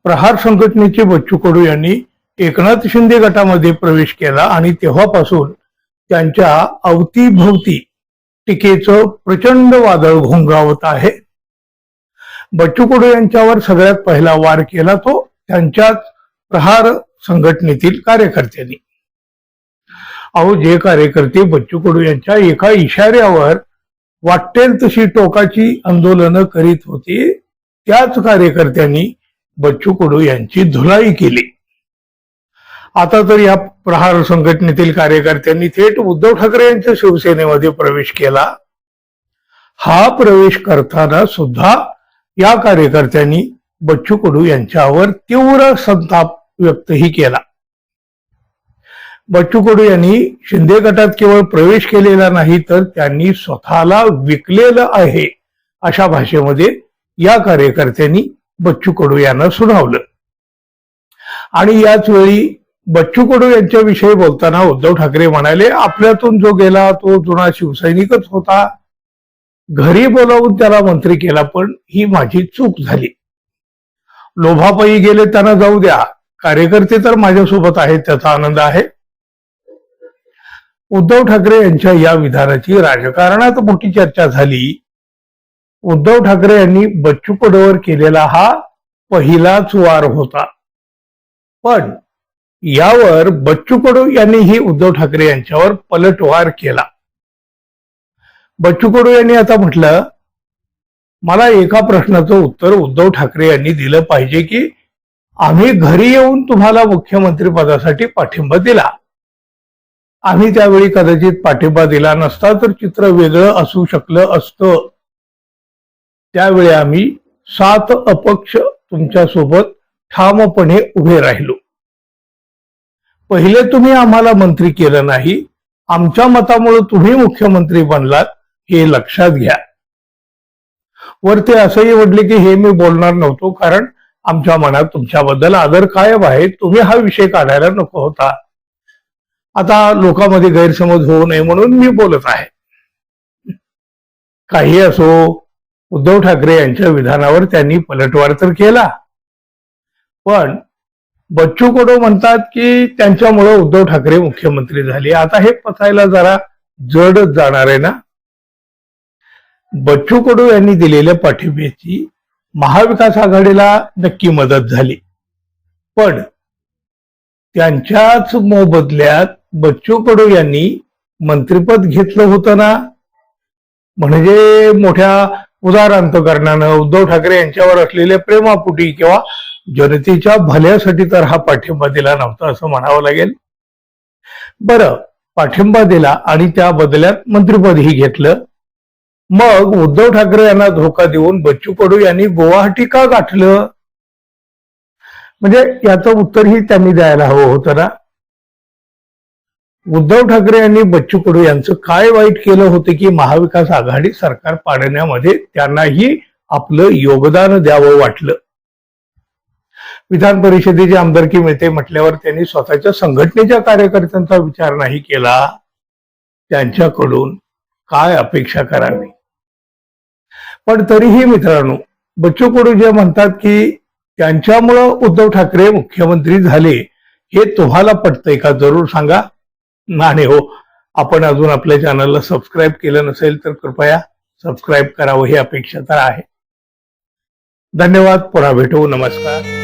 प्रहार संघटनेचे बच्चू कडू यांनी एकनाथ शिंदे गटामध्ये प्रवेश केला आणि तेव्हापासून त्यांच्या अवतीभवती टीकेचं प्रचंड वादळ घोंगावत आहे. बच्चू कडू यांच्यावर सगळ्यात पहिला वार केला तो त्यांच्याच प्रहार संघटनेतील कार्यकर्त्यांनी. अहो, जे कार्यकर्ते बच्चू कडू यांच्या एका इशाऱ्यावर वाटेल तशी टोकाची आंदोलनं करीत होते, त्याच कार्यकर्त्यांनी बच्चू कडू यांची धुलाई केली. आता तर या प्रहार संघटनेतील कार्यकर्त्यांनी थेट उद्धव ठाकरे यांच्या शिवसेनेमध्ये प्रवेश केला. हा प्रवेश करताना सुद्धा या कार्यकर्त्यांनी बच्चू कडू यांच्यावर तीव्र संताप व्यक्तही केला. बच्चू कडू यांनी शिंदे गटात केवळ प्रवेश केलेला नाही, तर त्यांनी स्वतःला विकलेलं आहे अशा भाषेमध्ये या कार्यकर्त्यांनी बच्चू कडू यांना सुनावलं. आणि याच वेळी बच्चू कडू यांच्याविषयी बोलताना उद्धव ठाकरे म्हणाले, आपल्यातून जो गेला तो जुना शिवसैनिकच होता, घरी बोलावून त्याला मंत्री केला, पण ही माझी चूक झाली. लोभापायी गेले त्यांना जाऊ द्या, कार्यकर्ते तर माझ्यासोबत आहेत, त्याचा आनंद आहे. उद्धव ठाकरे यांच्या या विधानाची राजकारणात मोठी चर्चा झाली. उद्धव ठाकरे यांनी बच्चू कडूवर केलेला हा पहिलाच वार होता, पण यावर बच्चू कडू यांनीही उद्धव ठाकरे यांच्यावर पलटवार केला. बच्चू कडू यांनी आता म्हटलं, मला एका प्रश्नाचं उत्तर उद्धव ठाकरे यांनी दिलं पाहिजे की आम्ही घरी येऊन तुम्हाला मुख्यमंत्री पदासाठी पाठिंबा दिला. आम्ही त्यावेळी कदाचित पाठिंबा दिला नसता तर चित्र वेगळं असू शकलं असतं. त्यावेळी आम्ही 7 अपक्ष तुमच्यासोबत ठामपणे उभे राहिलो. पहिले तुम्ही आम्हाला मंत्री केलं नाही, आमच्या मतामुळे तुम्ही मुख्यमंत्री बनलात, हे लक्षात घ्या. वर ते असंही म्हटले की हे मी बोलणार नव्हतो, कारण आमच्या मनात तुमच्याबद्दल आदर कायम आहे, तुम्ही हा विषय काढायला नको होता. आता लोकांमध्ये गैरसमज होऊ नये म्हणून मी बोलत आहे. काही असो, उद्धव ठाकरे यांच्या विधानावर त्यांनी पलटवार तर केला, पण बच्चू कडू म्हणतात की त्यांच्यामुळे उद्धव ठाकरे मुख्यमंत्री झाले. आता हे पचायला जरा जडच जाणार आहे ना. बच्चू कडू यांनी दिलेल्या पाठिंब्याची महाविकास आघाडीला नक्की मदत झाली, पण त्यांच्याच मोबदल्यात बच्चू कडू यांनी मंत्रिपद घेतलं होतं ना. म्हणजे मोठ्या उदार अंतकरणानं उद्धव ठाकरे यांच्यावर असलेल्या प्रेमापोटी किंवा जनतेच्या भल्यासाठी तर हा पाठिंबा दिला नव्हता असं म्हणावं लागेल. बरं, पाठिंबा दिला आणि त्या बदल्यात मंत्रिपदही घेतलं. मग उद्धव ठाकरे यांना धोका देऊन बच्चू कडू यांनी गुवाहाटी का गाठलं? म्हणजे याचं उत्तरही त्यांनी द्यायला हवं होतं ना. उद्धव ठाकरे यांनी बच्चू कडू यांचं काय वाईट केलं होतं की महाविकास आघाडी सरकार पाडण्यामध्ये त्यांनाही आपलं योगदान द्यावं वाटलं. विधान परिषदेची आमदारकी मिळते म्हटल्यावर त्यांनी स्वतःच्या संघटनेच्या कार्यकर्त्यांचा विचार नाही केला. त्यांच्याकडून काय अपेक्षा करावी? पण तरीही मित्रांनो, बच्चू कडू जे म्हणतात की त्यांच्यामुळं उद्धव ठाकरे मुख्यमंत्री झाले, हे तुम्हाला पटतंय का? जरूर सांगा. नाणे हो, आपण अजून आपल्या चॅनलला सबस्क्राईब केलं नसेल तर कृपया सबस्क्राईब करावं, ही अपेक्षा तर आहे. धन्यवाद. पुन्हा भेटू. नमस्कार.